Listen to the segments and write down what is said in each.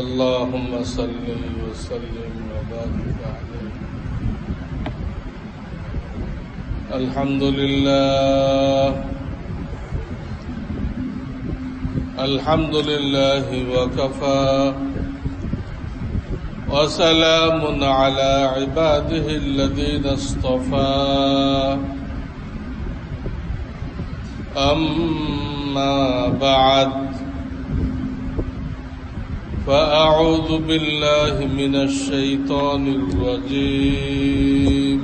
اللهم صل وسلم وبارك عليه. الحمد لله وكفى وسلام على عباده الذين اصطفى. أما بعد، فأعوذ بالله من الشيطان الرجيم.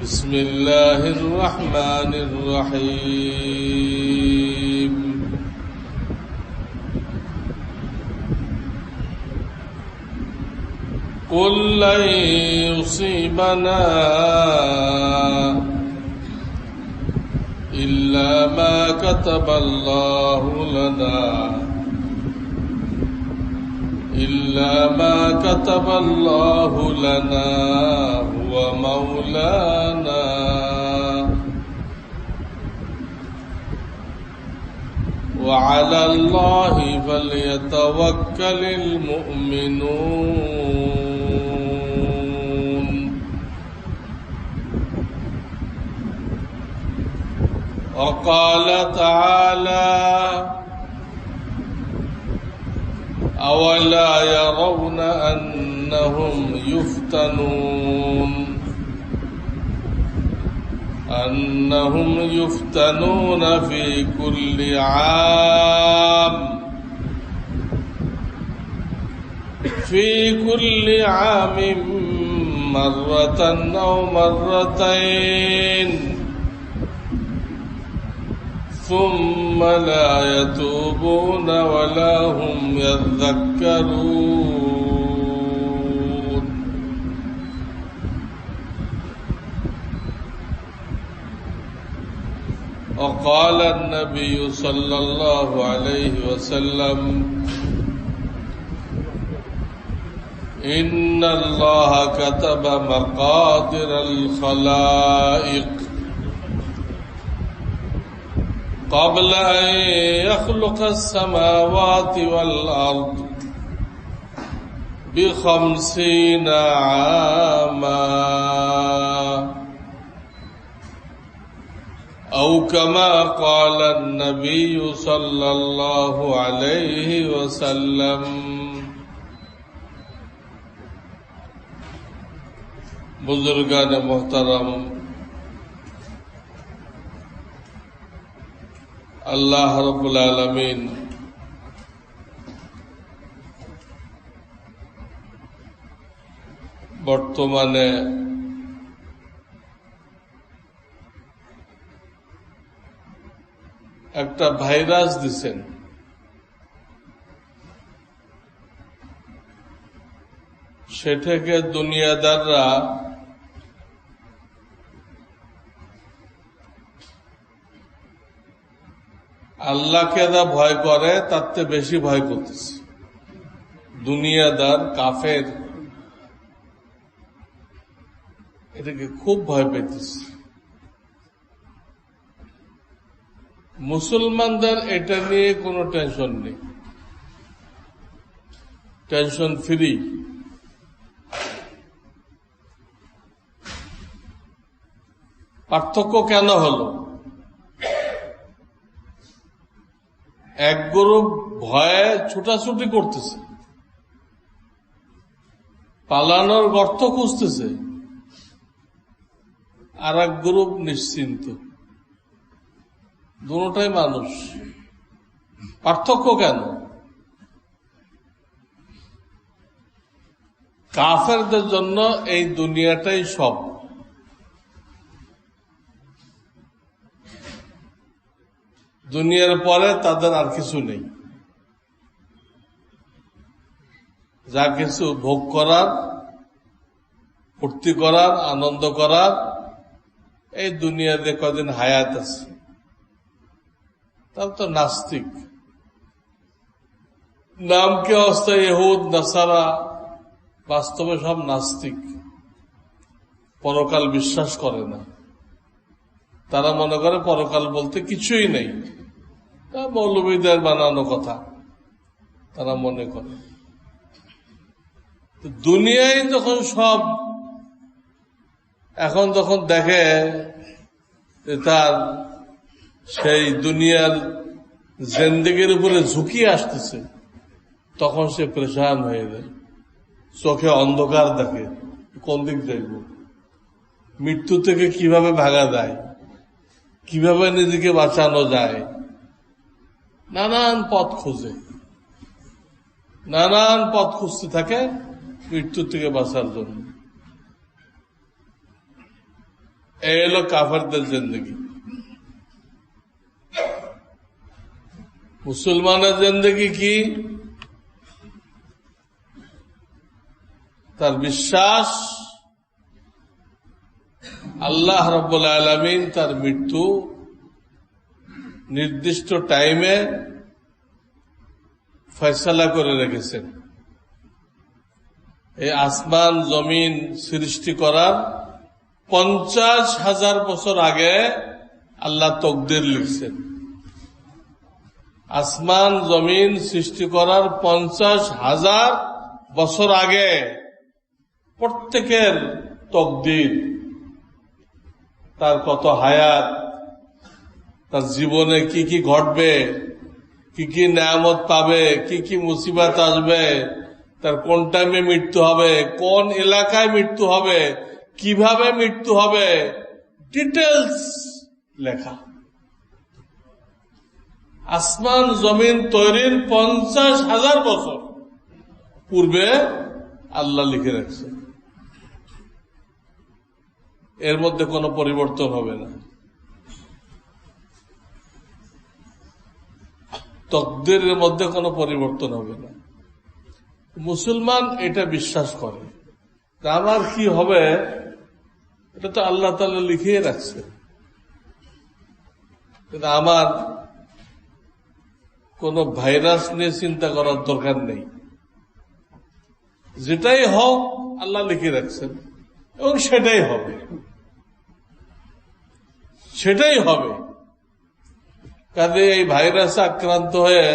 بسم الله الرحمن الرحيم. قل لن يصيبنا إلا ما كتب الله لنا هو مولانا. وعلى الله فليتوكل المؤمنون. وقال تعالى: أولا يرون أنهم يفتنون في كل عام مرة أو مرتين ثم لا يتوبون ولا هم يذكرون. وقال النبي صلى الله عليه وسلم: إن الله كتب مقادير الخلائق قبل أن يخلق السماوات والأرض ب50 عاما، أو كما قال النبي صلى الله عليه وسلم. बुजुर्गान मोहतरम, আল্লাহ রাব্বুল আলামিন বর্তমানে একটা ভাইরাস দিছেন। সেটাকে দুনিয়াদাররা আল্লাহকে যা ভয় করে তার চেয়ে বেশি ভয় করতেছে। দুনিয়াদার কাফের এটাকে খুব ভয় পেতেছে। মুসলমানদের এটা নিয়ে কোনো টেনশন নেই, টেনশন ফ্রি। পার্থক্য কেন হলো? এক গ্রুপ ভয়ে ছুটাছুটি করতেছে, পালানোর গর্ত খুঁজতেছে, আর এক গ্রুপ নিশ্চিন্ত। দুটোটাই মানুষ। পার্থক্য কেন? কাফেরদের জন্য এই দুনিয়াটাই সব। দুনিয়ার পরে তাদের আর কিছু নেই। যা কিছু ভোগ করার, ফুর্তি করার, আনন্দ করার, এই দুনিয়াতে কদিন হায়াত আছে। তার তো নাস্তিক, নামকে অবস্থা ইহুদ নাসারা, বাস্তবে সব নাস্তিক। পরকাল বিশ্বাস করে না। তারা মনে করে পরকাল বলতে কিছুই নেই, তা মৌলবীদের বানানো কথা তারা মনে করে। দুনিয়ায় যখন সব এখন যখন দেখে যে তার সেই দুনিয়ার জিন্দেগির উপরে ঝুঁকি আসতেছে, তখন সে পরেশান হয়ে যায়, চোখে অন্ধকার দেখে, কোন দিক যাইব, মৃত্যু থেকে কিভাবে ভাগা যায়, কিভাবে নিজেকে বাঁচানো যায়, নানান পথ খোঁজে, নানান পথ খুঁজতে থাকে মৃত্যু থেকে বাঁচার জন্য। এই হলো কাফেরদের জিন্দেগি। মুসলমানের জিন্দেগি কি? তার বিশ্বাস আল্লাহ রাব্বুল আলামিন তার মৃত্যু নির্দিষ্ট টাইমে ফয়সালা করে রেখেছেন। এই আসমান জমিন সৃষ্টি করার 50,000 বছর আগে আল্লাহ তকদির লিখছেন। আসমান জমিন সৃষ্টি করার 50,000 বছর আগে প্রত্যেকের তকদির, তার কত হায়াত, তার জীবনে কি কি ঘটবে, কি কি নেয়ামত পাবে, কি কি মুসিবত আসবে, তার কোন টাইমে মৃত্যু হবে, কোন এলাকায় মৃত্যু হবে, কিভাবে মৃত্যু হবে, ডিটেলস লেখা। আসমান জমিন তৈরির 50,000 বছর পূর্বে আল্লাহ লিখে রাখছে। এর মধ্যে কোনো পরিবর্তন হবে না। তকদিরের মধ্যে কোনো পরিবর্তন হবে না। মুসলমান এটা বিশ্বাস করে, আমার কি হবে এটা তো আল্লাহ তাআলা লিখিয়ে রাখছে, কিন্তু আমার কোন ভাইরাস নিয়ে চিন্তা করার দরকার নেই। যেটাই হোক আল্লাহ লিখে রাখছেন এবং সেটাই হবে, সেটাই হবে। কাজে এই ভাইরাসে আক্রান্ত হয়ে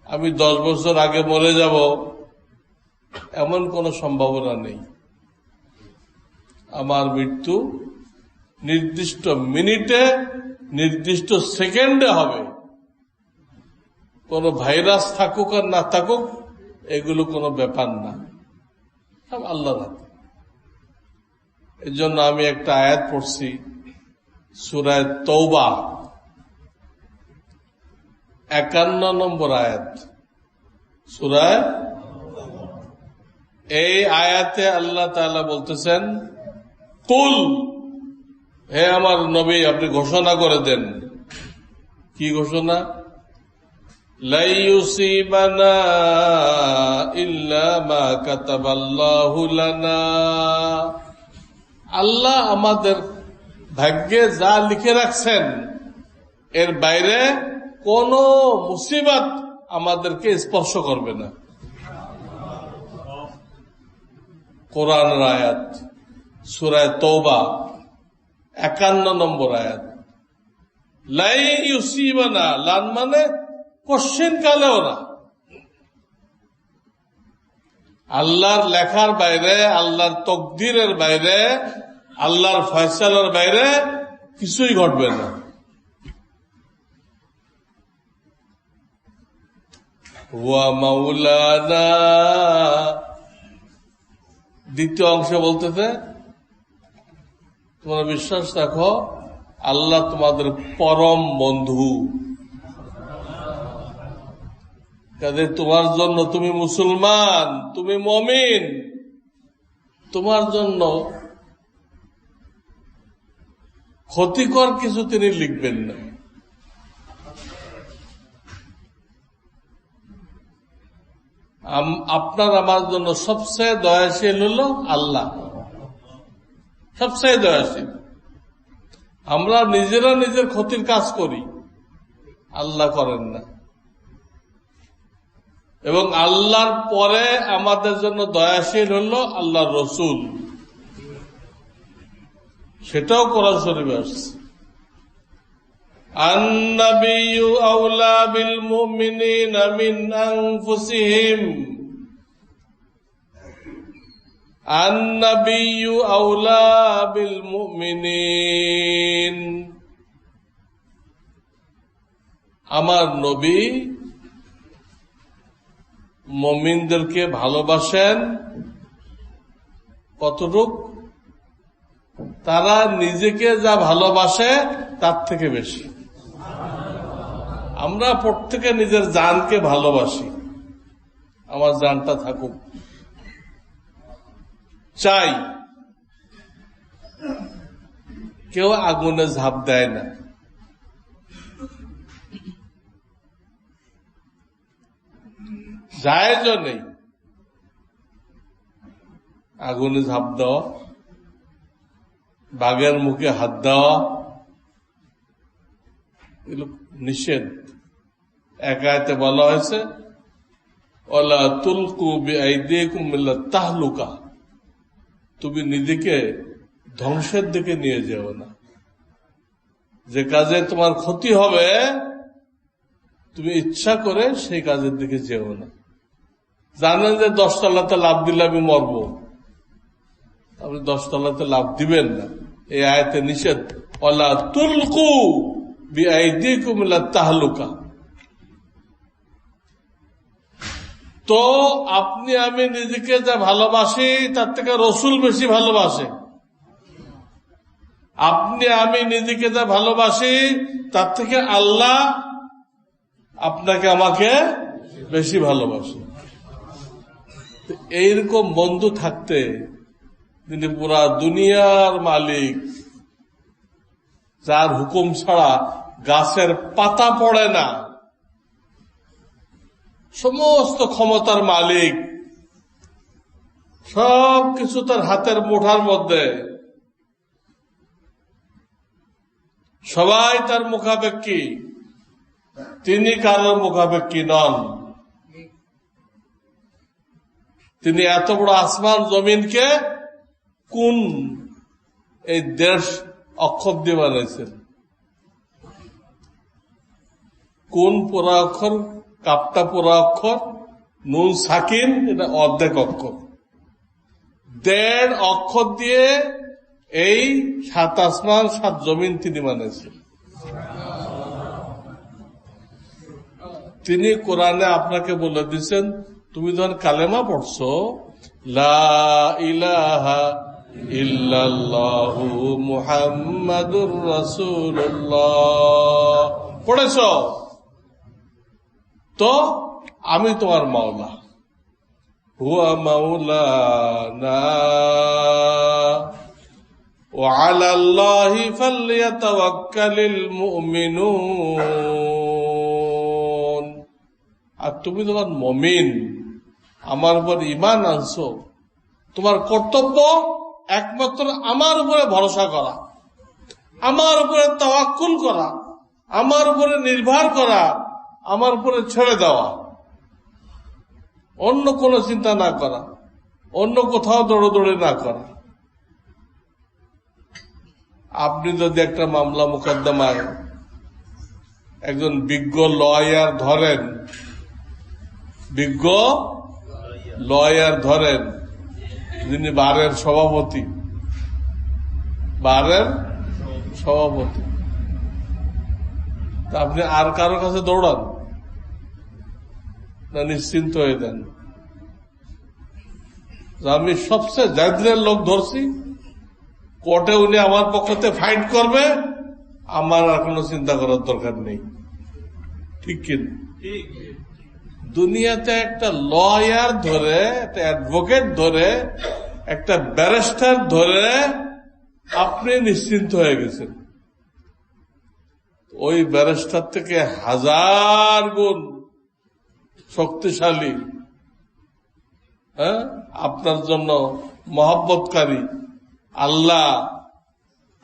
আমি 10 বছর আগে মরে যাব এমন কোন সম্ভাবনা নেই। আমার মৃত্যু নির্দিষ্ট মিনিটে, নির্দিষ্ট সেকেন্ডে হবে। কোন ভাইরাস থাকুক আর না থাকুক এগুলো কোনো ব্যাপার না, সব আল্লাহর হাতে। এর জন্য আমি একটা আয়াত পড়ছি সূরা তওবা 51 নম্বর আয়াত। সূরা এই আয়াতে আল্লাহ তাআলা বলতেছেন, কুল, হে আমার নবী আপনি ঘোষণা করে দেন। কি ঘোষণা? লা ইউসিবানা ইল্লা মা কাতাবাল্লাহু লানা। আল্লাহ আমাদের ভাগ্যে যা লিখে রাখছেন এর বাইরে কোন মুসিবত আমাদেরকে স্পর্শ করবে না। কোরআনের আয়াত, সূরা তওবা 51 নম্বর আয়াত। লা ইউসিবানা, লান মানে কোশ্চিন কালেও না। আল্লাহর লেখার বাইরে, আল্লাহর তকদিরের বাইরে, আল্লাহর ফয়সালার বাইরে কিছুই ঘটবে না। হুয়া মাওলানা, দ্বিতীয় অংশে বলতেছে তোমরা বিশ্বাস রাখো আল্লাহ তোমাদের পরম বন্ধু। কাজে তোমার জন্য, তুমি মুসলমান, তুমি মুমিন, তোমার জন্য ক্ষতিকর কিছু তিনি লিখবেন না। আপনার আমার জন্য সবচেয়ে দয়াশীল হল আল্লাহ, সবচেয়ে দয়াশীল। আমরা নিজেরা নিজের ক্ষতির কাজ করি, আল্লাহ করেন না। এবং আল্লাহর পরে আমাদের জন্য দয়াশীল হল আল্লাহর রসুল, সেটাও কোরআন শরীফে আসছে। আন-নাবিয়্যু আওলা বিল মুমিনিনা মিন আনফুসিহিম আন-নাবিয়্যু আওলা বিল মুমিনিন। আমার নবী মুমিনদেরকে ভালোবাসেন কতটুক? তারা নিজেকে যা ভালোবাসে তার থেকে বেশি। আমরা প্রত্যেকে নিজের জানকে ভালোবাসি, আমার জানটা থাকুক চাই। কেউ আগুনে ঝাঁপ দেয় না, জায়েজও নেই আগুনে ঝাঁপ দেওয়া, বাঘের মুখে হাত দেওয়া, এগুলো নিষেধ। এক আয়াতে বলা হয়েছে ওয়ালা তুলকু বিআইদিকুম ইলা তাহলুকা, তুমি নিজেকে ধ্বংসের দিকে নিয়ে যেও না। যে কাজে তোমার ক্ষতি হবে তুমি ইচ্ছা করে সেই কাজের দিকে যেও না। জানেন যে 10 তলাতে লাফ দিলে আমি মরব, আপনি 10 তলাতে লাফ দিবেন না। এই আয়াতে নিষেধ ওয়ালা তুলকু বিআইদিকুম ইলা তাহলুকা। তো আপনি আমি নিজেকে যা ভালোবাসি তার থেকে রসুল বেশি ভালোবাসে। আপনি আমি নিজেকে যা ভালোবাসি তার থেকে আল্লাহ আপনাকে আমাকে বেশি ভালোবাসে। এইরকম বন্ধু থাকতে তিনি পুরা দুনিয়ার মালিক, যার হুকুম ছাড়া গাছের পাতা পড়ে না, সমস্ত ক্ষমতার মালিক, সব কিছু তার হাতের মুঠার মধ্যে, সবাই তার মুখাপেক্ষী, তিনি কারোর মুখাপেক্ষী নন। তিনি এত বড় আসমান জমিনকে কোন এই 1.5 অক্ষর দিয়ে বানাইছেন। কোন পুরা অক্ষর, কাপটা পুরা অক্ষর, নুন সাকিন এটা অর্ধেক অক্ষর, 1.5 অক্ষর দিয়ে এই 7 আসমান 7 জমিন তিনি বানাইছেন। তিনি কোরআনে আপনাকে বলে দিচ্ছেন, তুমি যখন কালেমা পড়ছো লা ইলাহা ইল্লাল্লাহু মুহাম্মাদুর রাসূলুল্লাহ পড়েছ, তো আমি তোমার মাওলা, হুয়া মাওলানা ওয়া আলাল্লাহি ফালইয়াতাওয়াক্কালিল মুমিনুন। আর তুমি তোমার মুমিন, আমার উপর ঈমান আনছো, তোমার কর্তব্য একমাত্র আমার উপরে ভরসা করা, আমার উপরে তাওয়াক্কুল করা, আমার উপরে নির্ভর করা, আমার উপরে ছেড়ে দেওয়া, অন্য কোনো চিন্তা না করা, অন্য কোথাও দৌড়দৌড়ি না করা। আপনি যদি একটা মামলা মোকদ্দমায় একজন বিজ্ঞ লয়ার ধরেন, বিজ্ঞ লয়ার ধরেন, যিনি বারের সভাপতি, তা আপনি আর কারো কাছে দৌড়ান না? নিশ্চিন্ত হয়ে দেন আমি সবচেয়ে জায়দের লোক ধরছি, কোর্টে উনি আমার পক্ষতে ফাইট করবে, আমার আর কোনো চিন্তা করার দরকার নেই। ঠিক কিনা? দুনিয়াতে একটা লয়ার ধরে, একটা অ্যাডভোকেট ধরে, একটা ব্যারিস্টার ধরে আপনি নিশ্চিন্ত হয়ে গেছেন। ওই ব্যারিস্টার থেকে 1000 গুণ শক্তিশালী, আপনার জন্য মহব্বতকারী আল্লাহ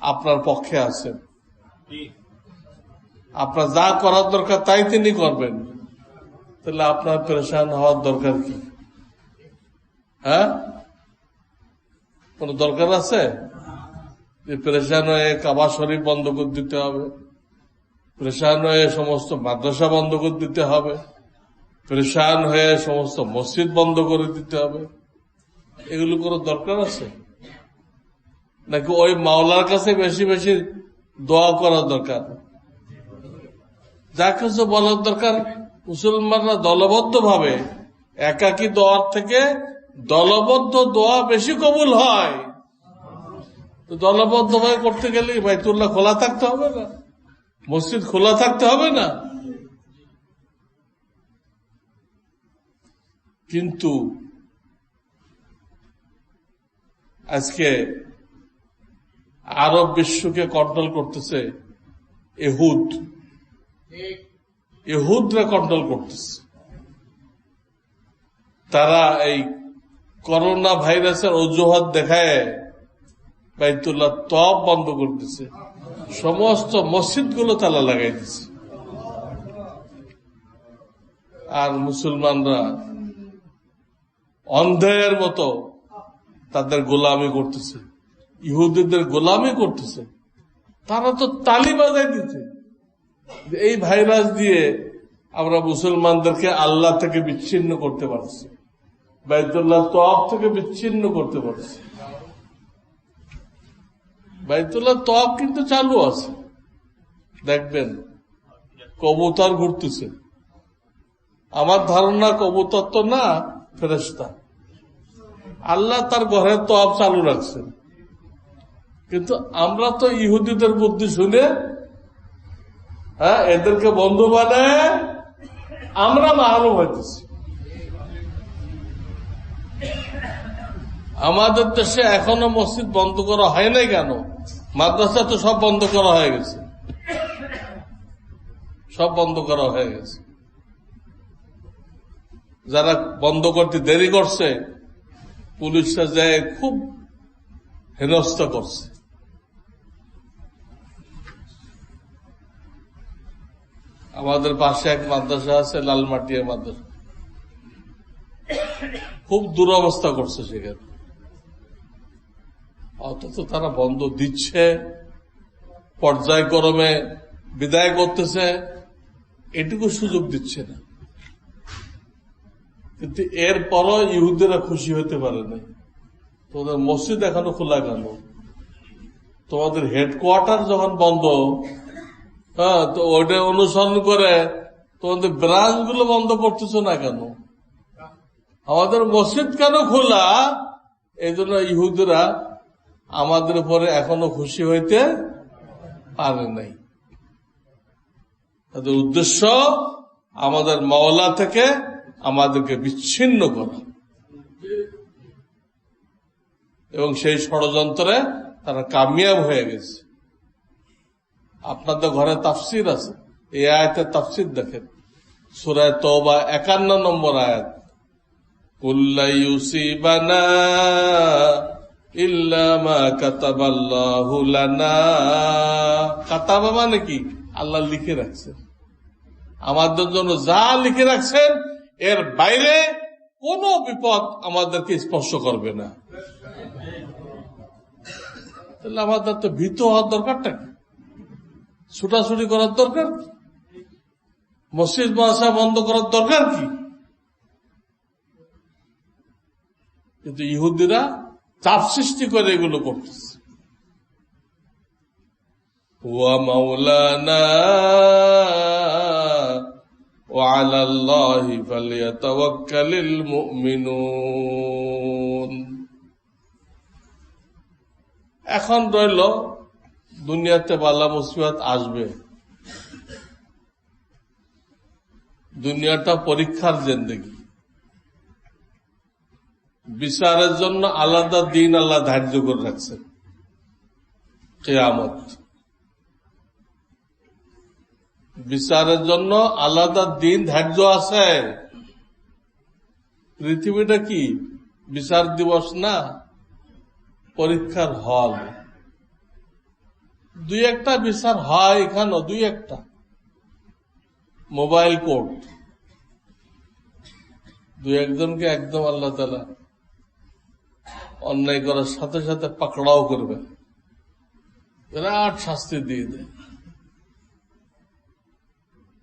আপনার পক্ষে আছেন। আপনার যা করার দরকার তাই তিনি করবেন, তাহলে আপনার পেরেশান হওয়ার দরকার কি? কোন দরকার আছে যে পেরেশান হয়ে কাবা শরীফ বন্ধ করে দিতে হবে? পরেশান হয়ে সমস্ত মাদ্রাসা বন্ধ করে দিতে হবে, পরেশান হয়ে সমস্ত মসজিদ বন্ধ করে দিতে হবে। এগুলো করার দরকার আছে নাকি ওই মাওলার কাছে বেশি বেশি দোয়া করার দরকার? যা কিছু বলার দরকার, মুসলমানরা দলবদ্ধ ভাবে একাকী দোয়ার থেকে দলবদ্ধ দোয়া বেশি কবুল হয়। তো দলবদ্ধ ভাবে করতে গেলে বাইতুল্লাহ খোলা থাকতে হবে না, মসজিদ খোলা থাকতে হবে না? কিন্তু আজকে আরব বিশ্বকে কন্ট্রোল করতেছে ইহুদরা কন্ট্রোল করতেছে। তারা এই করোনা ভাইরাসের অজুহাত দেখায় বাইতুল্লাহ তওয়াফ বন্ধ করতেছে, সমস্ত মসজিদগুলো তালা লাগাই দিচ্ছে। আর মুসলমানরা অন্ধের মতো তাদের গোলামি করতেছে, ইহুদিদের গোলামি করতেছে। তারা তো তালি বাজাই দিচ্ছে এই ভাইরাস দিয়ে আমরা মুসলমানদেরকে আল্লাহ থেকে বিচ্ছিন্ন করতে পারছি, বাইতুল্লাহ তওয়াফ থেকে বিচ্ছিন্ন করতে পারছি। বাইতুল্লাহ তওয়াফ কিন্তু চালু আছে, দেখবেন কবুতর ঘুরতেছে। আমার ধারণা কবুতর তো না, ফেরেশতা। আল্লাহ তার ঘরের তওয়াফ চালু রাখছেন, কিন্তু আমরা তো ইহুদিদের বুদ্ধি শুনে এদেরকে বন্ধু বানায় আমরা মাহরুম হইতেছি। আমাদের দেশে এখনো মসজিদ বন্ধ করা হয় নাই কেন? মাদ্রাসা তো সব বন্ধ করা হয়ে গেছে, সব বন্ধ করা হয়ে গেছে। যারা বন্ধ করতে দেরি করছে পুলিশরা যায় খুব হেনস্থা করছে। আমাদের পাশে এক মাদ্রাসা আছে, লালমাটিয়া মাদ্রাসা, খুব দুরবস্থা করছে সেখানে। অথচ তারা বন্ধ দিচ্ছে, পর্যায়ক্রমে বিদায় করতেছে, এটুকু সুযোগ দিচ্ছে না। কিন্তু এরপরও ইহুদিরা খুশি হতে পারে না। তোমাদের মসজিদ এখনো খোলা গেল, তোমাদের হেডকোয়ার্টার যখন বন্ধ, তো ওইটা অনুসরণ করে তোমাদের ব্রাঞ্চ গুলো বন্ধ করতেছ না কেন? আমাদের মসজিদ কেন খোলা? এই জন্য ইহুদিরা আমাদের উপরে এখনো খুশি হইতে পারে নাই। তাদের উদ্দেশ্য আমাদের মাওলা থেকে আমাদেরকে বিচ্ছিন্ন করা, এবং সেই ষড়যন্ত্রে তারা কামিয়াব হয়ে গেছে। আপনাদের ঘরে তাফসির আছে, এই আয়াতের তাফসির দেখেন, সূরা তওবা 51 নম্বর আয়াত। কুল্লা ইউসিবানা ইল্লা মা কাতাবাল্লাহু লানা। কাতাবা মানে কি? আল্লাহ লিখে রাখছেন, আমাদের জন্য যা লিখে রাখছেন এর বাইরে কোন বিপদ আমাদেরকে স্পর্শ করবে না। তাহলে আমাদের তো ভীত হওয়ার দরকারটা কি? ছুটাছুটি করার দরকার কি? মসজিদ মাদ্রাসা বন্ধ করার দরকার কি? কিন্তু ইহুদিরা চাপ সৃষ্টি করে এগুলো করতেছে। ওয়া মাওলানা ওয়া আলাল্লাহি ফালইয়াতাওয়াক্কালিল মুমিনুন। এখন রইল দুনিয়াতে বালা মুসিবত আসবে, দুনিয়াটা পরীক্ষার জিন্দেগি। বিচারের জন্য আলাদা দিন আল্লাহ ধার্য করে রাখছেন, কিয়ামত। বিচারের জন্য আলাদা দিন ধার্য আছে। পৃথিবীটা কি বিচার দিবস না, পরীক্ষার হল। দুই একটা বিচার হয় এখানে, দুই একটা মোবাইল কোর্ট, দুই একজনকে একদম আল্লাহ তাআলা অন্যায় করার সাথে সাথে পাকড়াও করবে, বিরাট শাস্তি দিয়ে দেয়।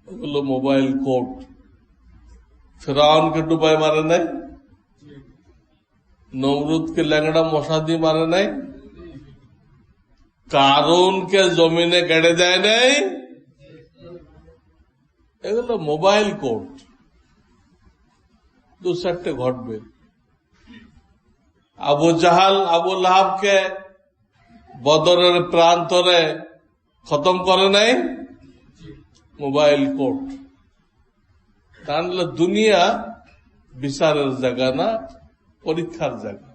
ওগুলো মোবাইল কোর্ট। ফিরআউনকে ডুবাই মারে নাই, নমরুদকে ল্যাংড়া মশা দিয়ে মারে নাই, কারুনকে জমিনে গেড়ে দেয় নাই। এগুলো মোবাইল কোর্ট, দু চারটে ঘটবে। আবু জাহাল আবু লাহাবকে বদরের প্রান্তরে খতম করে নাই, মোবাইল কোর্ট। তাহলে দুনিয়া বিচারের জায়গা না, পরীক্ষার জায়গা।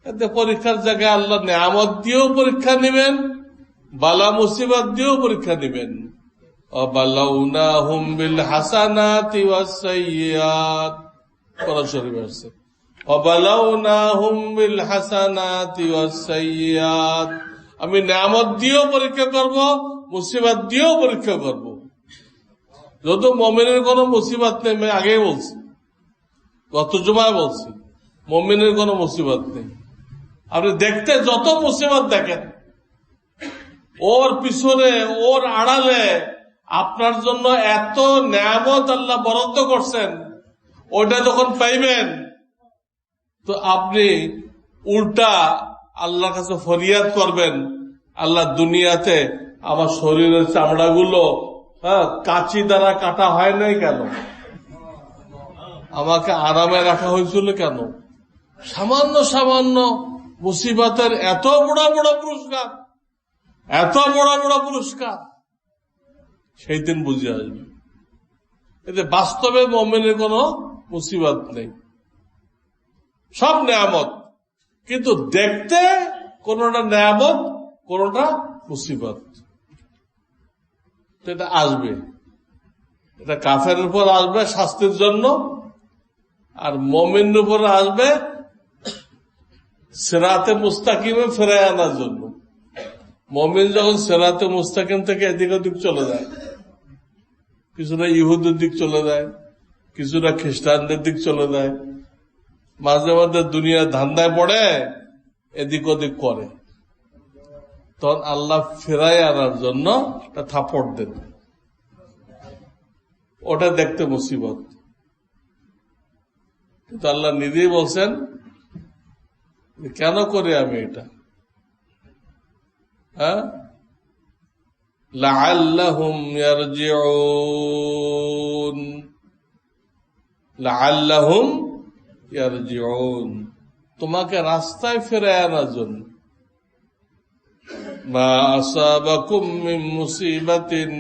এতে পরীক্ষার জায়গায় আল্লাহ নেয়ামত দিয়েও পরীক্ষা নেবেন, বালা মুসিবত দিয়েও পরীক্ষা নেবেন। وَبَلَوْنَاهُمْ بِالْحَسَنَاتِ وَالسَّيِّئَاتِ কোরআন শরীফে আছে, وَبَلَوْنَاهُمْ بِالْحَسَنَاتِ وَالسَّيِّئَاتِ। আমি নেয়ামত দিয়েও পরীক্ষা করব, মুসিবত দিয়েও পরীক্ষা করব। যত মুমিনের কোনো মুসিবত নেই, আমি আগেই বলছি, গত জুমায় বলছি, মুমিনের কোনো মুসিবত নেই। আপনি দেখতে যত মুসিবত দেখেন, ওর পিছনে ওর আড়ালে আপনার জন্য এত নেয়ামত আল্লাহ বরাদ্দ করছেন, ওটা যখন পাইবেন তো আপনি উল্টা আল্লাহর কাছে ফরিয়াদ করবেন, আল্লাহ দুনিয়াতে আমার শরীরের চামড়াগুলো কাঁচি দ্বারা কাটা হয় নাই কেন, আমাকে আরামে রাখা হয়েছিল কেন? সামান্য সামান্য মুসিবতের এত বড় বড় পুরস্কার, এত বড় বড় পুরস্কার সেই দিন বুঝে আসবে। এতে বাস্তবে মুমিনের কোনো মুসিবত নেই, সব নেয়ামত, কিন্তু দেখতে কোনটা নেয়ামত কোনটা মুসিবত। এটা আসবে, এটা কাফেরের উপর আসবে শাস্তির জন্য, আর মুমিনের উপর আসবে সিরাতে মুস্তাকিমে ফিরে আনার জন্য। মুমিন যখন সিরাতে মুস্তাকিম থেকে এদিক ওদিক চলে যায়, কিছুটা ইহুদের দিক চলে যায়, কিছুটা খ্রিস্টানদের দিক চলে যায়, মাঝে মাঝে দুনিয়ার ধান্দায় পড়ে এদিক ওদিক করে, তখন আল্লাহ ফেরায় আনার জন্য থাপড় দেন। ওটা দেখতে মুসিবত, কিন্তু আল্লাহ নিজেই বলছেন কেন করে আমি এটা, লাআল্লাহুম ইয়ারজিউন, লাআল্লাহুম ইয়ারজিউন, তোমাকে রাস্তায় ফিরে আনার জন্য। মা আসাবাকুম মিন মুসিবাতিন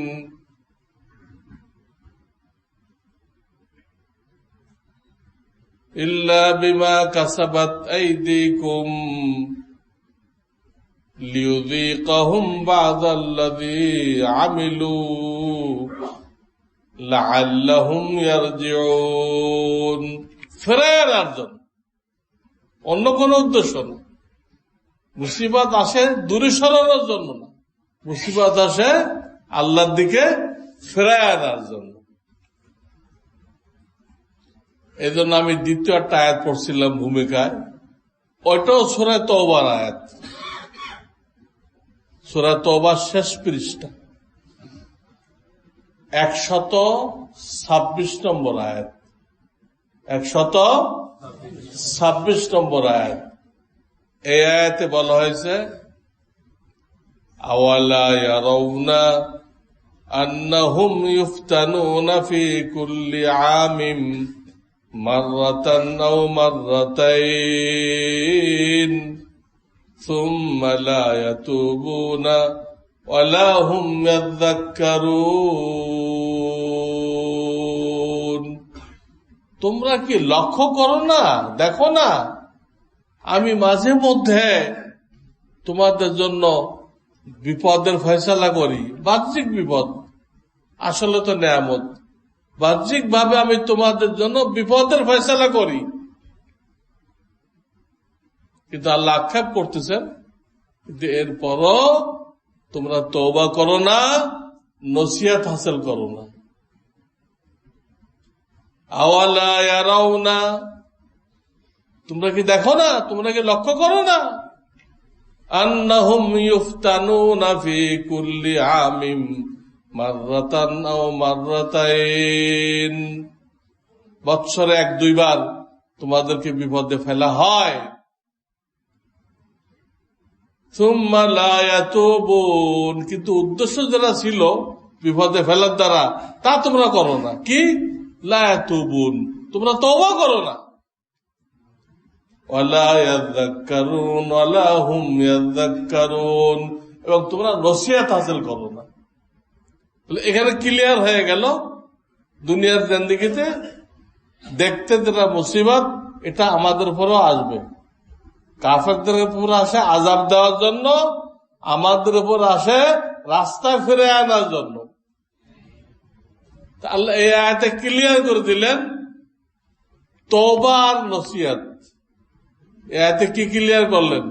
ইল্লা বিমা কাসাবাত আইদিকুম লিয়ুযীকাহুম বা'দাল্লাযী আমিলু লাআল্লাহুম ইয়ারজিউন। ফিরে আনার জন্য, অন্য কোন উদ্দেশ্য না। মুসিবত আসে দূরে সরানোর জন্য না, মুসিবত আসে আল্লাহর দিকে ফিরে আনার জন্য। এই জন্য আমি দ্বিতীয় একটা আয়াত পড়ছিলাম ভূমিকায়, ওইটাও সূরা তওবার আয়াত, সূরা তওবার শেষ পৃষ্ঠা 126 নম্বর আয়াত, 126 নম্বর আয়াত। এই আয়াতে বলা হয়েছে, আওয়ালা ইয়ারাউনা আন্নাহুম ইফতানুনা ফি কুল্লি আমিন মাররাতান আও মাররাতাইন সুম্মা লা ইয়াতুবুনা ওয়ালা হুম ইয়াযাক্কারুন। তোমরা কি লক্ষ্য করো না, দেখো না, আমি মাঝে মধ্যে তোমাদের জন্য বিপদের ফয়সালা করি, বাহ্যিক বিপদ, আসলে তো নেয়ামত, বাহ্যিক ভাবে আমি তোমাদের জন্য বিপদের ফয়সালা করি। কিন্তু আল্লাহ আক্ষেপ করতেছেন, কিন্তু এরপরও তোমরা তওবা করো না, নসিহত হাসিল করো না। আওয়ালা ইয়ারাউনা, তোমরা কি দেখো না, তোমরা কি লক্ষ্য করো না, আন্নাহুম ইফতানুনা ফি কুল্লি আমিন মাররাতান আও মাররাতাইন, বৎসরে 1-2 বার তোমাদেরকে বিপদে ফেলা হয়। সুম্মা লা ইয়াতুবুন, কিন্তু উদ্দেশ্য যারা ছিল বিপদে ফেলার দ্বারা তা তোমরা করো না। কি? লা ইয়াতুবুন, তোমরা তওবা করো না। ওয়ালা ইয়াযাক্কারুন ওয়ালা হুম ইয়াযাক্কারুন, এবং তোমরা নসিহত হাসিল করো না। এখানে ক্লিয়ার হয়ে গেল দুনিয়ার জিন্দেগিতে দেখতে যেটা মুসিবত, এটা আমাদের উপরও আসবে। কাফেরদের উপর আসে আযাব দেওয়ার জন্য, আমাদের উপর আসে রাস্তায় ফিরে আনার জন্য। আল্লাহ এই আয়াতে ক্লিয়ার করে দিলেন তওবা আর নসিহত। এই আয়াতে কি ক্লিয়ার করলেন?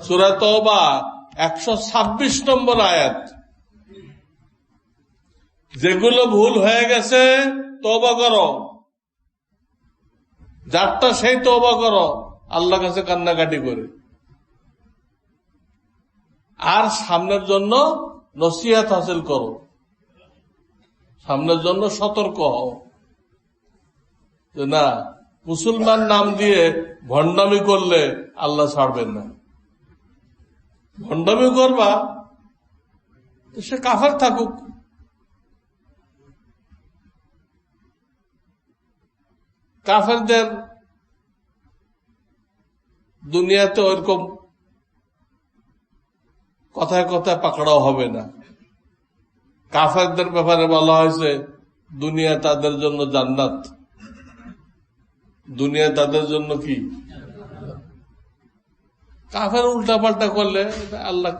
সূরা তওবা 126 নম্বর আয়াত। যেগুলো ভুল হয়ে গেছে তওবা করো, যারটা সেই তওবা করো আল্লাহর কাছে কান্নাকাটি করে, আর সামনের জন্য নসিহত হাসিল করো, সামনের জন্য সতর্ক হও যে না, মুসলমান নাম দিয়ে ভণ্ডামি করলে আল্লাহ ছাড়বেন না। ভণ্ডামি করবা সে কাফের থাকুক, কাফেরদের দুনিয়াতে ওইরকম কথায় কথায় পাকড়াও হবে না। কাফেরদের ব্যাপারে বলা হয়েছে দুনিয়া তাদের জন্য জান্নাত, দুনিয়া তাদের জন্য কি? কাফের উল্টা পাল্টা করলে আল্লাহ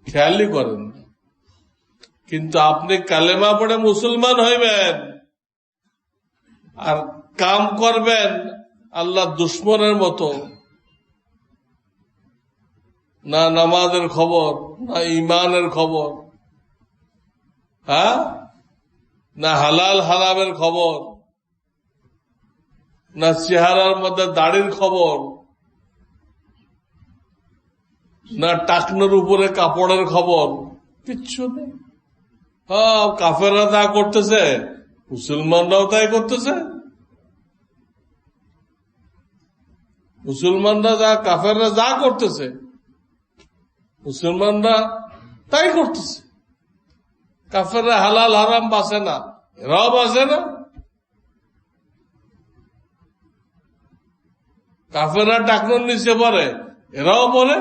খেয়ালই করেন। কিন্তু আপনি কালেমা পড়ে মুসলমান হইবেন আর কাম করবেন আল্লাহ দুশ্মনের মতো, না নামাজের খবর, না ইমানের খবর, না হালাল হারামের খবর, না চেহারার মধ্যে দাড়ির খবর, না টাকনোর উপরে কাপড়ের খবর, কিচ্ছু নেই। কাফেররা তা করতেছে, মুসলমানরাও তাই করতেছে। মুসলমানরা যা, কাফেররা যা করতেছে মুসলমানরা তাই করতেছে। কাফেররা হালাল হারাম বাঁচে না, এরাও বাঁচে না। কাফেররা টাকনোর নিচে পড়ে, এরাও পড়ে।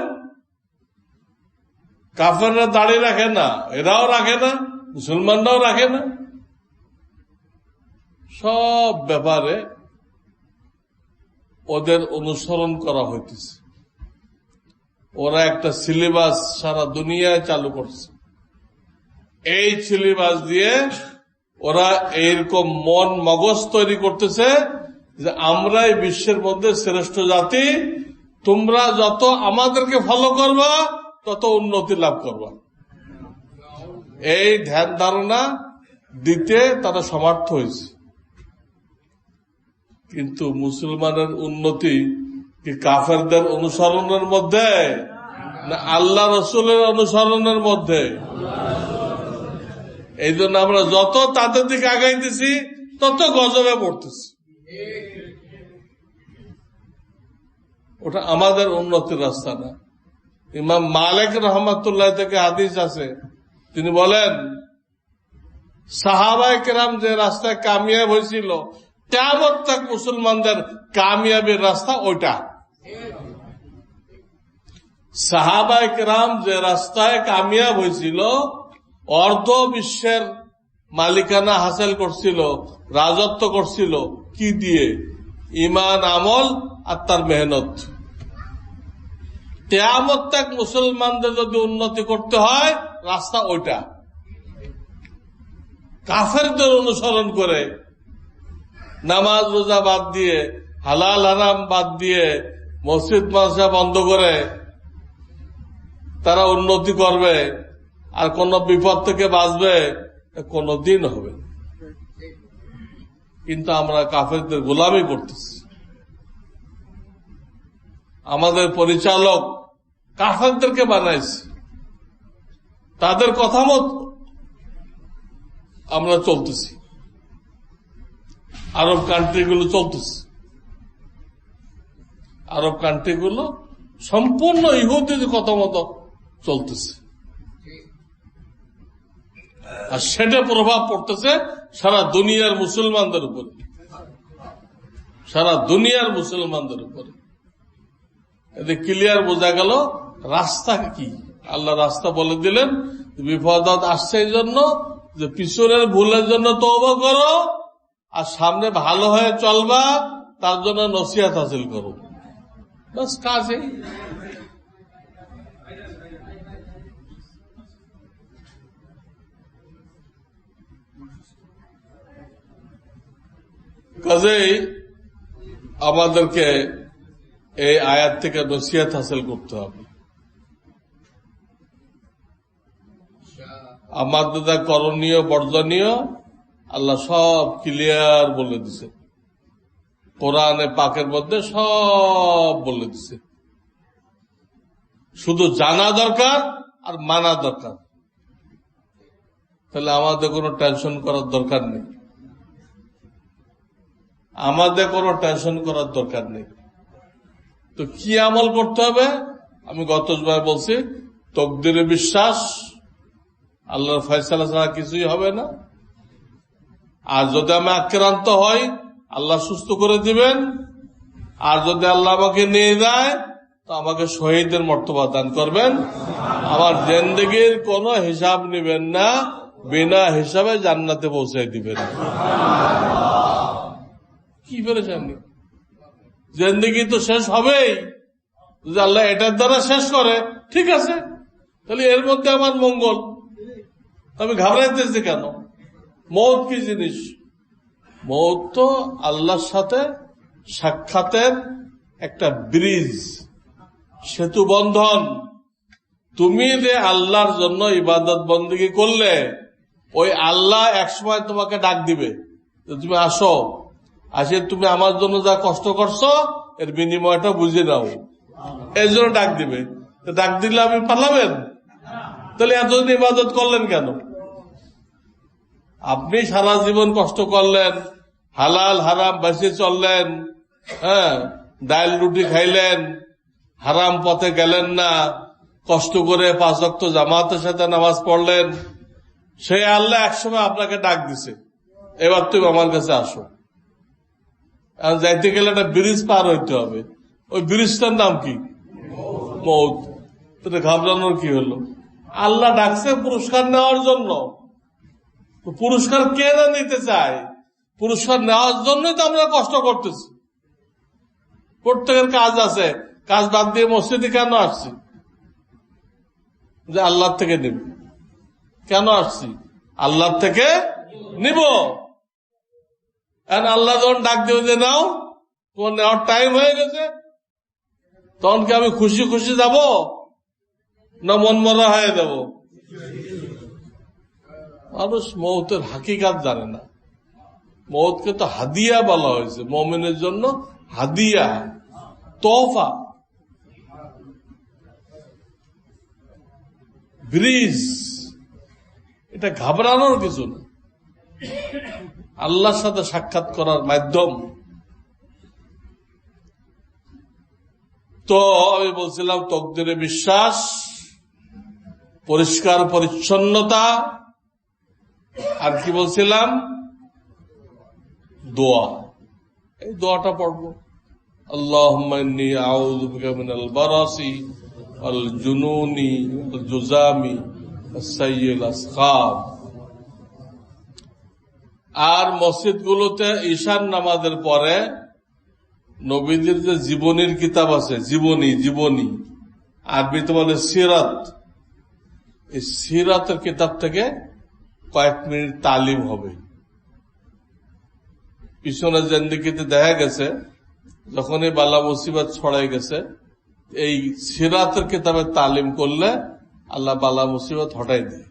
কাফেররা দাড়ি রাখে না, এরাও রাখে না, মুসলমানরাও রাখে না। সব ব্যাপারে ওদের অনুসরণ করা হইতেছে। ওরা একটা সিলেবাস সারা দুনিয়ায় চালু করছে। এই সিলেবাস দিয়ে ওরা এইরকম মন মগজ তৈরি করতেছে যে আমরাই বিশ্বের মধ্যে শ্রেষ্ঠ জাতি, তোমরা যত আমাদেরকে ফলো করবা তত উন্নতি লাভ করবা। এই ধ্যান ধারণা দিতে তারা সমর্থ হয়েছে। কিন্তু মুসলমানের উন্নতি কি কাফেরদের অনুসরণের মধ্যে না আল্লাহ রসুলের অনুসরণের মধ্যে? এই জন্য আমরা যত তাদের দিকে আগাইতেছি তত গজবে পড়তেছি। ওটা আমাদের উন্নতির রাস্তা না। ইমাম মালিক রহমাতুল্লাহ থেকে হাদিস আছে, তিনি বলেন সাহাবায়ে কেরাম যে রাস্তায় কামিয়াব হয়েছিল, কিয়ামত তক মুসলমানদের কামিয়াবের রাস্তা ওইটা। সাহাবায়ে কেরাম যে রাস্তায় কামিয়াব হয়েছিল, অর্ধ বিশ্বের মালিকানা হাসিল করছিল, রাজত্ব করছিল কি দিয়ে? ইমান, আমল আর তার মেহনত। কিয়ামত তক মুসলমানদের যদি উন্নতি করতে হয় রাস্তা ওইটা। কাফেরদের অনুসরণ করে নামাজ রোজা বাদ দিয়ে, হালাল হারাম বাদ দিয়ে, মসজিদ মাদ্রাসা বন্ধ করে তারা উন্নতি করবে আর কোন বিপদ থেকে বাঁচবে, কোনদিন হবে। কিন্তু আমরা কাফেরদের গোলামি করতেছি। আমাদের পরিচালক কাফেরদেরকে বানাইছে, তাদের কথা মতো আমরা চলতেছি, আরব কান্ট্রিগুলো চলতেছে। আরব কান্ট্রিগুলো সম্পূর্ণ ইহুদিদের কথা মতো চলতেছে, আর সেটা প্রভাব পড়তেছে সারা দুনিয়ার মুসলমানদের উপরে, সারা দুনিয়ার মুসলমানদের উপরে। এতে ক্লিয়ার বোঝা গেল রাস্তা কি। আল্লাহ রাস্তা বলে দিলেন, বিপদ আসছে এই জন্য যে পিছনের ভুলের জন্য তওবা করো, আর সামনে ভালো হয়ে চলবা, তার জন্য নসিহত হাসিল করো। বাস কাজে কাজেই আমাদেরকে এই আয়াত থেকে নসিহত হাসিল করতে হবে। আমাদের যা করণীয় বর্জনীয় আল্লাহ সব ক্লিয়ার বলে দিছে, কোরআনে পাকের মধ্যে সব বলে দিছে। শুধু জানা দরকার আর মানা দরকার। তাহলে আমাদের কোনো টেনশন করার দরকার নেই, আমাদের কোনো টেনশন করার দরকার নেই। তো কি আমল করতে হবে? আমি গতবার বলছি, তকদিরে বিশ্বাস, আল্লাহর ফয়সালা ছাড়া কিছুই হবে না। আর যদি আমি আক্রান্ত হই, আল্লাহ সুস্থ করে দিবেন। আর যদি আল্লাহ আমাকে নিয়ে যায়, তো আমাকে শহীদের মর্তবা দান করবেন। আমার জিন্দেগির কোনো হিসাব নেবেন না, বিনা হিসাবে জান্নাতে পৌঁছাই দিবেন। কি পেরেছেন? জিন্দেগি তো শেষ হবেই, যদি আল্লাহ এটার দ্বারা শেষ করে, ঠিক আছে, তাহলে এর মধ্যে আমার মঙ্গল। আমি ঘাবড়াইতেছি কেন? মৌত কি জিনিস? মৌত তো আল্লাহর সাথে সাক্ষাতের একটা ব্রিজ, সেতু বন্ধন। তুমি যে আল্লাহর জন্য ইবাদত বন্দেগী করলে, ওই আল্লাহ একসময় তোমাকে ডাক দিবে, তুমি আসো, আসে তুমি আমার জন্য যা কষ্ট করছো এর বিনিময়টা বুঝে নাও, এর জন্য ডাক দিবে। ডাক দিলে আপনি পালাবেন? তাহলে এতদিন ইবাদত করলেন কেন? আপনি সারা জীবন কষ্ট করলেন, হালাল হারাম বেঁচে চললেন, ডাল রুটি খাইলেন, হারাম পথে গেলেন না, কষ্ট করে 5 ওয়াক্ত জামাতের সাথে নামাজ পড়লেন। সেই আল্লাহ একসময় আপনাকে ডাক দিছে, এবার তুমি আমার কাছে আসো। যাইতে গেলে একটা ব্রিজ পার হইতে হবে, ওই ব্রিজটার নাম কি? মৌত। ঘাবড়ানোর কি হলো? আল্লাহ ডাকছে পুরস্কার নেওয়ার জন্য। পুরস্কার কে না নিতে চায়? পুরস্কার নেওয়ার জন্যই তো আমরা কষ্ট করতেছি। প্রত্যেকের কাজ আছে, কাজ বাদ দিয়ে মসজিদে কেন আসছি? যে আল্লাহ থেকে নিব। কেন আসছি? আল্লাহ থেকে নিব। আল্লাহ যখন ডাক দেবে যে নাও, তোমার নেওয়ার টাইম হয়ে গেছে, তখন কি আমি খুশি খুশি যাব না মন মরা হয়ে যাব? মানুষ মৌতের হাকিকাত জানে না। মৌতকে তো হাদিয়া বলা হয়েছে, মুমিনের জন্য হাদিয়া, তোহফা, ব্রিজ। এটা ঘাবড়ানোর কিছু না, আল্লাহর সাথে সাক্ষাৎ করার মাধ্যম। তো আমি বলছিলাম তকদিরে বিশ্বাস, পরিষ্কার পরিচ্ছন্নতা, আর কি বলছিলাম? দোয়া। এই দোয়াটা পড়বো, আল্লাহুম্মা ইন্নী আউযু বিকা মিনাল বারাসি ওয়াল জুনুনি ওয়াল জুযামি ওয়াস সাইয়্যিল আসকাব। আর মসজিদগুলোতে ঈশার নামাজের পরে নবীদের যে জীবনীর কিতাব আছে, জীবনী আরবিতে বলে সিরাত, এই সিরাতের কিতাব থেকে কয়েক মিনিট তালিম হবে। পিছনের জিন্দেগিতে দেখা গেছে, যখনই বালা মুসিবত ছড়াই গেছে, এই সিরাতের কিতাবের তালিম করলে আল্লাহ বালা মুসিবত হটাই দেয়।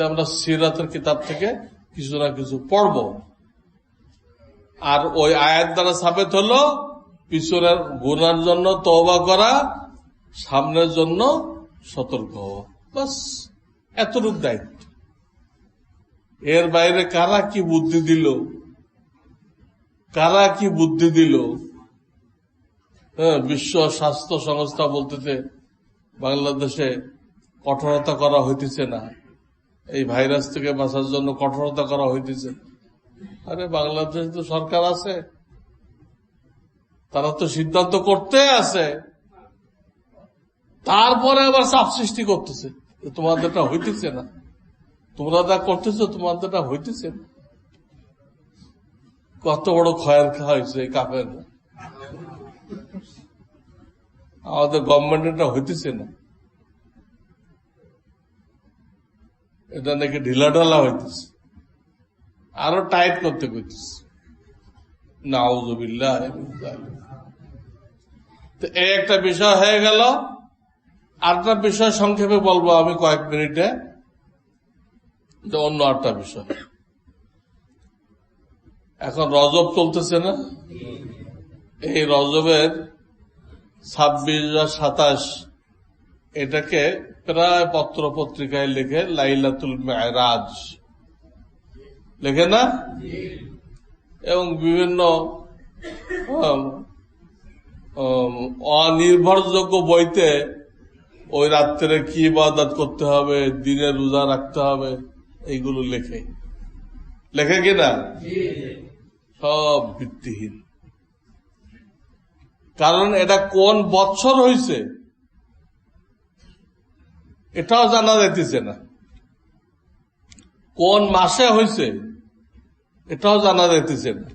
আমরা সিরাতের কিতাব থেকে কিছু না কিছু পড়ব। আর ওই আয়াত দ্বারা সাবেত হলো পিছনের গুনার জন্য তওবা করা, সামনের জন্য সতর্ক হওয়া, বাস এতটুকু দায়িত্ব। এর বাইরে কারা কি বুদ্ধি দিল, বিশ্ব স্বাস্থ্য সংস্থা বলতেছে বাংলাদেশে কঠোরতা করা হইতেছে না, এই ভাইরাস থেকে বাঁচার জন্য কঠোরতা করা হইতেছে। আরে বাংলাদেশে তো সরকার আছে, তারা তো সিদ্ধান্ত করতে আছে, তারপরে আবার চাপ সৃষ্টি করতেছে তোমাদেরটা হইতেছে না, তোমরা যা করতেছো তোমাদেরটা হইতেছে না। কত বড় খয়ের খাওয়া হয়েছে এই কাফের, আমাদের গভর্নমেন্টটা হইতেছে না, এটা নাকি ঢিলাঢালা হইতেছে, আরো টাইট করতে কইতেছে। নাউযুবিল্লাহ। তো এই একটা বিষয় হয়ে গেল। আরেকটা বিষয় সংক্ষেপে বলবো আমি কয়েক মিনিটে, অন্য আরেকটা বিষয়। এখন রজব চলতেছে না, এই রজবের 26 আর 27 এটাকে প্রায় পত্র পত্রিকায় লেখে লাইলাতুল মেরাজ, লেখে না? এবং বিভিন্ন অনির্ভরযোগ্য বইতে ওই রাত্রে কি ইবাদত করতে হবে, দিনে রোজা রাখতে হবে, এইগুলো লেখে কিনা? সব ভিত্তিহীন। কারণ এটা কোন বৎসর হয়েছে এটাও জানা যাইতেছে না, কোন মাসে হয়েছে এটাও জানা যাইতেছে না,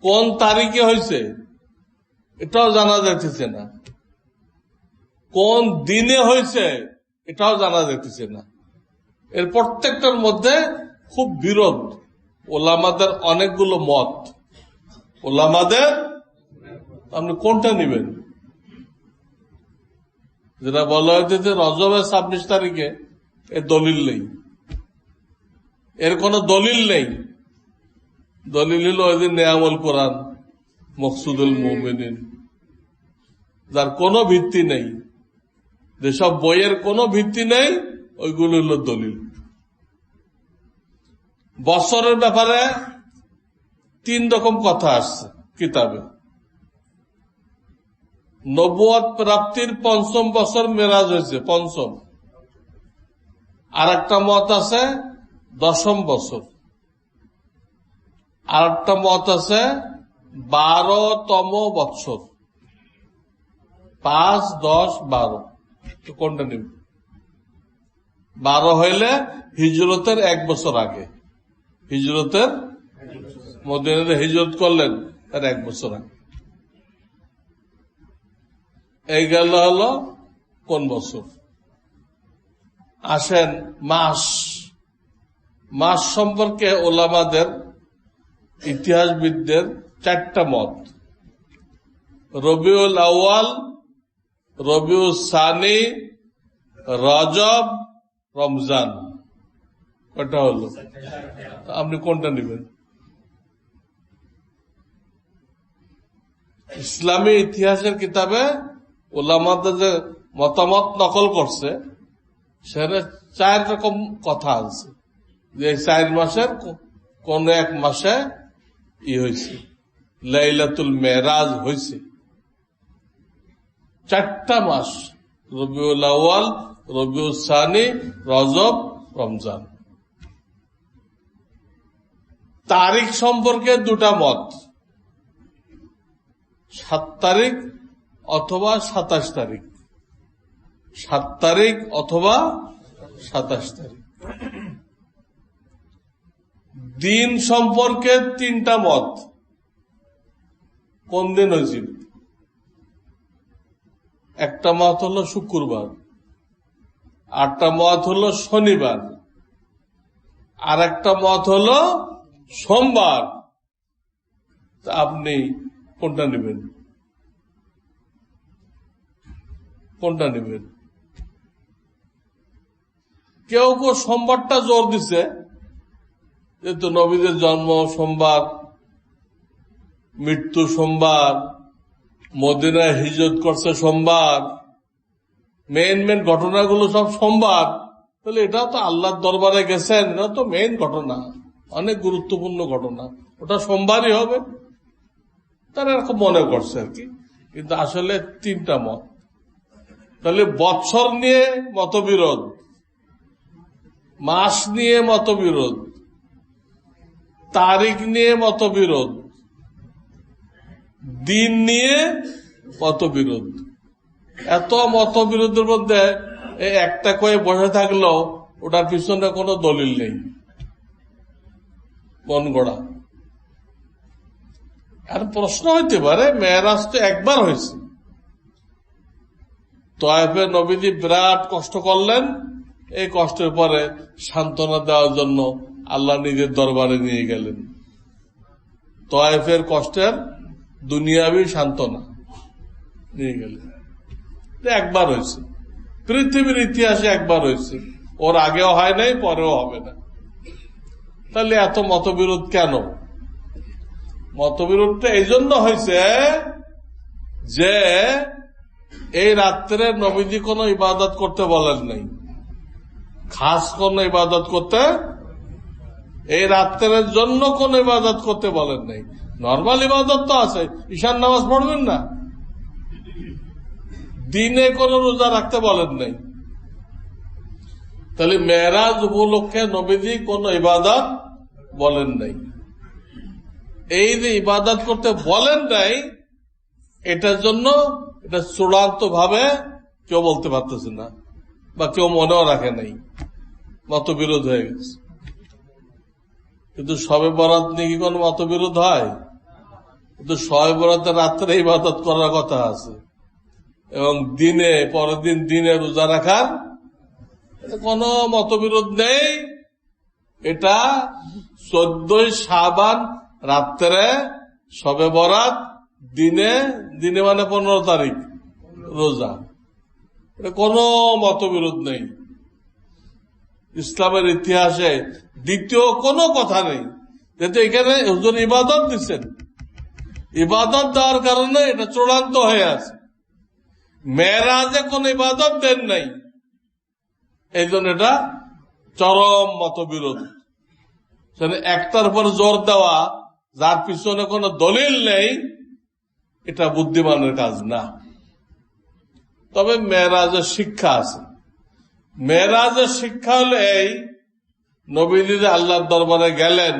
কোন তারিখে হয়েছে এটাও জানা যাইতেছে না, কোন দিনে হয়েছে এটাও জানা যাইতেছে না। এর প্রত্যেকটার মধ্যে খুব বিরোধ, ওলামাদের অনেকগুলো মত। ওলামাদের আপনি কোনটা নেবেন? যেটা বলা হয়েছে যে রজবের 26 তারিখে, এর দলিল নেই, এর কোন দলিল নেই। দলিল হল ওই দিন নেয়ামুল কোরআন, মকসুদুল মুমিনিন, যার কোনো ভিত্তি নেই, যেসব বইয়ের কোনো ভিত্তি নেই ওইগুলো হল দলিল। বছরের ব্যাপারে 3 রকম কথা আসছে কিতাবে। নবুয়ত প্রাপ্তির 5ম বছর মেরাজ হয়েছে, 5ম। আর একটা মত আছে 10ম বছর, আর একটা মত আছে 12তম বৎসর, 5, 10, 12। কোনটা নিব? 12 হইলে হিজরতের 1 বছর আগে, হিজরতের মদিনাতে হিজরত করলেন তার 1 বছর আগে। এই গেল হলো কোন বছর। আসেন মাস সম্পর্কে ওলামাদের, ইতিহাসবিদদের 4টা মত। রবিউল আউয়াল, রবিউল সানি, রজব, রমজান। কটা হলো? আপনি কোনটা নেবেন? ইসলামী ইতিহাসের কিতাবে ওলামাদের যে মতামত নকল করছে সেখানে 4 রকম কথা আছে, যে 4 মাসের কোন এক মাসে হয়েছে, লাইলাতুল মেরাজ হয়েছে। 4টা মাস, রবিউল আউয়াল, রবিউল সানি, রজব, রমজান। তারিখ সম্পর্কে 2টা মত, 7 তারিখ অথবা 27 তারিখ, 7 তারিখ অথবা 27 তারিখ। দিন সম্পর্কে 3টা মত, কোন দিন হয়েছিল। একটা মত হলো শুক্রবার, আরেকটা মত হলো শনিবার, আর একটা মত হলো সোমবার। আপনি কোনটা নেবেন? কোনটা নেবেন? কেউ কেউ সোমবারটা জোর দিছে, যেহেতু নবীদের জন্ম সোমবার, মৃত্যু সোমবার, মদিনায় হিজরত করছে সোমবার, মেন ঘটনাগুলো সব সোমবার, তাহলে এটাও তো আল্লাহর দরবারে গেছেন, এটা তো মেন ঘটনা, অনেক গুরুত্বপূর্ণ ঘটনা, ওটা সোমবারই হবে। তারা এরকম মনে করছে আর কি, কিন্তু আসলে তিনটা মত। তাহলে বৎসর নিয়ে মতবিরোধ, মাস নিয়ে মতবিরোধ, তারিখ নিয়ে মতবিরোধ, দিন নিয়ে মতবিরোধ। এত মতবিরোধের মধ্যে একটা কয়ে বসে থাকলেও ওটার পিছনে কোনো দলিল নেই, মন গড়া। আর প্রশ্ন হইতে পারে, মেরাজ তো একবার হয়েছে, তয়েফে নবীজি বিরাট কষ্ট করলেন, এই কষ্টের পরে সান্ত্বনা দেওয়ার জন্য আল্লাহ নিজের দরবারে নিয়ে গেলেন। তয়েফের কষ্টের দুনিয়াবি সান্ত্বনা নিয়ে গেলেন। একবার হয়েছে, পৃথিবীর ইতিহাসে একবার হয়েছে, ওর আগেও হয় নাই, পরেও হবে না। তাহলে এত মতবিরোধ কেন? মতবিরোধটা এই জন্য হয়েছে যে এই রাত্রে নবীজি কোনো ইবাদত করতে বলেন নাই, খাস কোন ইবাদত করতে, এই রাত্রের জন্য কোন ইবাদত করতে বলেন নাই। নর্মাল ইবাদত তো আছে, ঈশান নামাজ পড়বেন না, দিনে কোন রোজা রাখতে বলেন নাই। তাহলে মেরাজ উপলক্ষে নবীজি কোন ইবাদত বলেন নাই। এই যে ইবাদত করতে বলেন নাই, এটার জন্য এটা চূড়ান্ত ভাবে কেউ বলতে পারতেছে না, বা কেউ মনেও রাখে নাই, মতবিরোধ হয়ে গেছে। কিন্তু শবে বরাত নিয়ে কি কোন মতবিরোধ হয়? কিন্তু শবে বরাতের রাত্রে ইবাদত করার কথা আছে, এবং দিনে পরের দিন দিনে রোজা রাখার কোন মতবিরোধ নেই। এটা 14 শাবান রাত্রে শবে বরাত, দিনে দিনে মানে 15 তারিখ রোজা, এটা কোন মতবিরোধ নেই। ইসলামের ইতিহাসে দ্বিতীয় কোনো কথা নেই, যেহেতু এখানে হুজুর ইবাদত দিচ্ছেন, ইবাদত দেওয়ার কারণে এটা চূড়ান্ত হয়ে আছে। মেরাজে কোন ইবাদত দেন নাই, এই জন্য এটা চরম মতবিরোধ। একটার উপর জোর দেওয়া যার পিছনে কোনো দলিল নেই, এটা বুদ্ধিমানের কাজ না। তবে মেরাজের শিক্ষা আছে। মেরাজের শিক্ষা হলো এই, নবীজি আল্লাহর দরবারে গেলেন,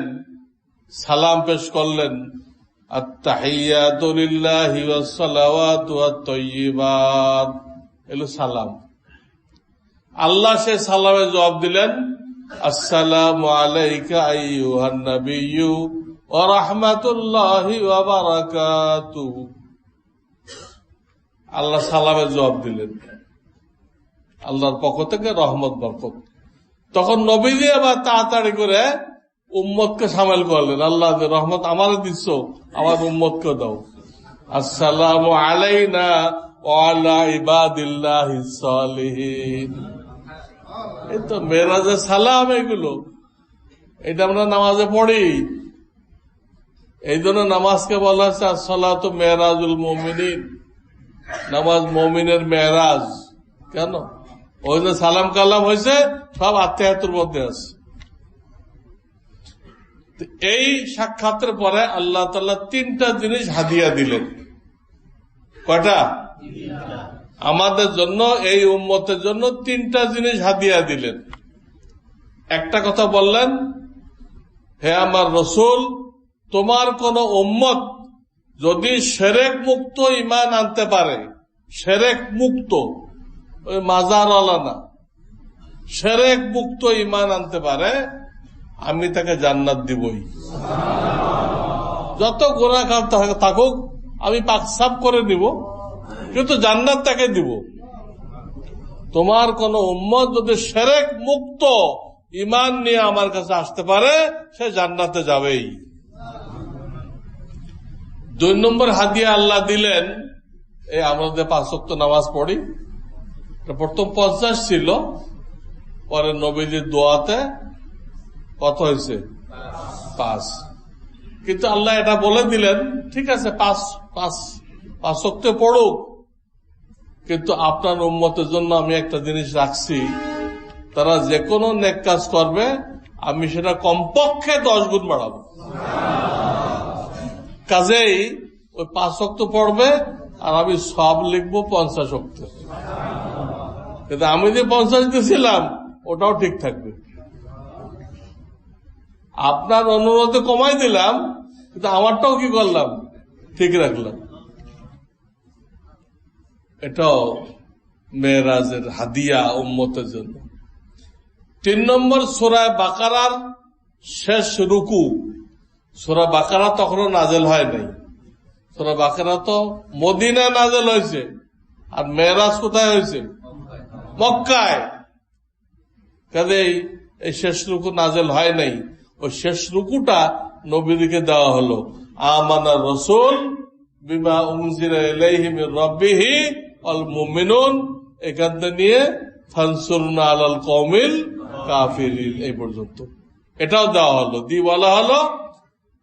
সালাম পেশ করলেন, আত-তাহিয়াতু লিল্লাহি ওয়াস সালাওয়াতু ওয়াত-তাইয়্যিবাত, এলো সালাম। আল্লাহ সে সালামের জবাব দিলেন, আসসালামু আলাইকা আইয়ুহান নাবিয়্যু ওয়া রাহমাতুল্লাহি ওয়া বারাকাতুহু। আল্লাহ সালামের জবাব দিলেন, আল্লাহর পক্ষ থেকে রহমত বরকত। তখন নবীজি আবার তাড়াতাড়ি করে উম্মতকে সামিল করলেন, আল্লাহ রহমত আমারে দিচ্ছ, আমার উম্মতকে দাও। আসসালামু আলাইনা ওয়া আলা ইবাদিল্লাহিস সালিহিন। এই তো মেরাজের সালাম, এগুলো এটা আমরা নামাজে পড়ি। এই জন্য নামাজকে বলা হচ্ছে আসসালাতু মেরাজুল মুমিনিন, নামাজ মুমিনের মেরাজ। কেন? ওই যে সালাম কালাম হয়েছে, সব আত্মীয়তার মধ্যে আছে। এই সাক্ষাতের পরে আল্লাহ তাআলা 3টা জিনিস হাদিয়া দিলেন। কয়টা? আমাদের জন্য, এই উম্মতের জন্য 3টা জিনিস হাদিয়া দিলেন। একটা কথা বললেন, হে আমার রসুল, তোমার কোন উম্মত যদি শিরক মুক্ত ঈমান আনতে পারে, শিরক মুক্ত, ওই মাজারওয়ালা না, শিরক মুক্ত ঈমান আনতে পারে, আমি তাকে জান্নাত দিবই। যত গুনাহগার থাকুক আমি পাকসাফ করে নিব, কিন্তু জান্নাত তাকে দিব। তোমার কোন উম্মত যদি শিরক মুক্ত ঈমান নিয়ে আমার কাছে আসতে পারে, সে জান্নাতে যাবেই। 2 নম্বর হাদিয়া আল্লাহ দিলেন, এই আমরা যে 5 ওয়াক্ত নামাজ পড়ি, প্রথম 50 ছিল, পরে নবীজির দোয়াতে কত হয়েছে? 5। কিন্তু আল্লাহ এটা বলে দিলেন, ঠিক আছে 5 5 ওয়াক্ত পড়ুক, কিন্তু আপনার উম্মতের জন্য আমি একটা জিনিস রাখছি, তারা যে কোনো নেক কাজ করবে আমি সেটা কমপক্ষে 10 গুণ বাড়াবো। কাজেই ওই 5 ওয়াক্ত পড়বে আর আমি সব লিখবো 50 ওয়াক্ত। কিন্তু আমি যে 50 দিয়েছিলাম ওটাও ঠিক থাকবে। আপনার অনুরোধে কমাই দিলাম, কিন্তু আমারটাও কি করলাম, ঠিক রাখলাম। এটাও মেরাজের হাদিয়া উম্মতের জন্য। 3 নম্বর সূরা বাকারার শেষ রুকু। সূরা বাকারা তখনও নাজেল হয় নাই। সূরা বাকারা তো মদিনায় নাজেল হয়েছে, আর মেরাজ কোথায় হয়েছে? মক্কায়। কাজেই এই শেষ রুকু নাজেল হয় নাই। ওই শেষ রুকুটা নবীকে দেওয়া হলো, আমানার রাসূল বিমা উনজিলা ইলাইহি মির রাব্বিহি ওয়াল মুমিনুন, এখান থেকে নিয়ে ফানসুরনা আলাল কওমিল কাফিরিন এই পর্যন্ত এটাও দেওয়া হলো। দিয়ে বলা হলো,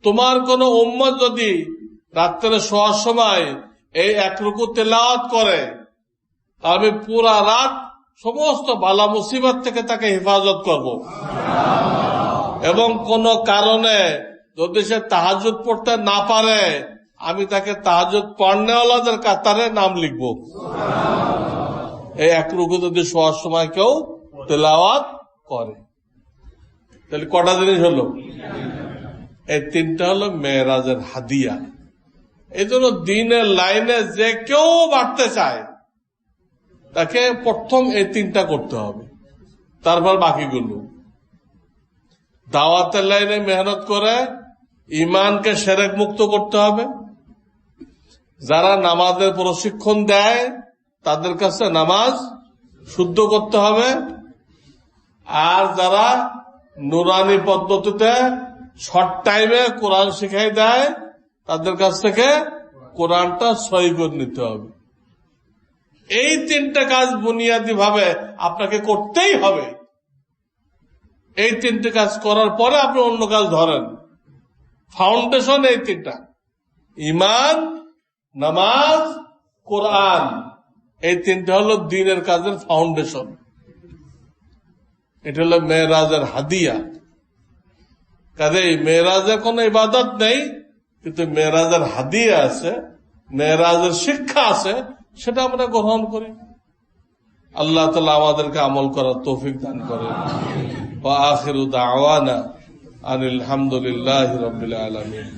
তোমার কোন উম্মত যদি রাত্রে শোয়ার সময় এই 1 রুকু তেলাওয়াত করে, আমি পুরা রাত সমস্ত বালা মুসিবত থেকে তাকে হেফাজত করব। এবং কোন কারণে যদি সে তাহাজ্জুদ পড়তে না পারে, আমি তাকে তাহাজ্জুদ পড়নেওয়ালাদের কাতারে নাম লিখব। এই 1 রুকু যদি শোয়ার সময় কেউ তেলাওয়াত করে, তাহলে কটা জিনিস হলো? এই 3টা হলো মেরাজের হাদিয়া। এই জন্য দিনের লাইনে যে কেউ বাড়তে চায় তাকে প্রথম এই 3টা করতে হবে, তারপর বাকিগুলো। দাওয়াতের লাইনে মেহনত করে ইমানকে শিরক মুক্ত করতে হবে। যারা নামাজের প্রশিক্ষণ দেয় তাদের কাছে নামাজ শুদ্ধ করতে হবে। আর যারা নুরানি পদ্ধতিতে শর্ট টাইমে কোরআন শিখাই দেয় তাদের কাছ থেকে কোরআনটা সহি করে নিতে হবে। এই 3টা কাজ বুনিয়াদী ভাবে আপনাকে করতেই হবে। এই 3টে কাজ করার পরে আপনি অন্য কাজ ধরেন। ফাউন্ডেশন এই 3টা: ঈমান, নামাজ, কোরআন। এই 3টা হলো দ্বীনের কাজের ফাউন্ডেশন। এটা হলো মেরাজের হাদিয়া। কাজেই মেরাজের কোন ইবাদত নেই, কিন্তু মেরাজের হাদিয়া আছে, মেরাজের শিক্ষা আছে, সেটা আমরা গ্রহণ করি। আল্লাহ তাআলা আমাদেরকে আমল করার তৌফিক দান করেন। ওয়া আখিরু দাওয়ানা আনিল হামদুলিল্লাহি রাব্বিল আলামিন।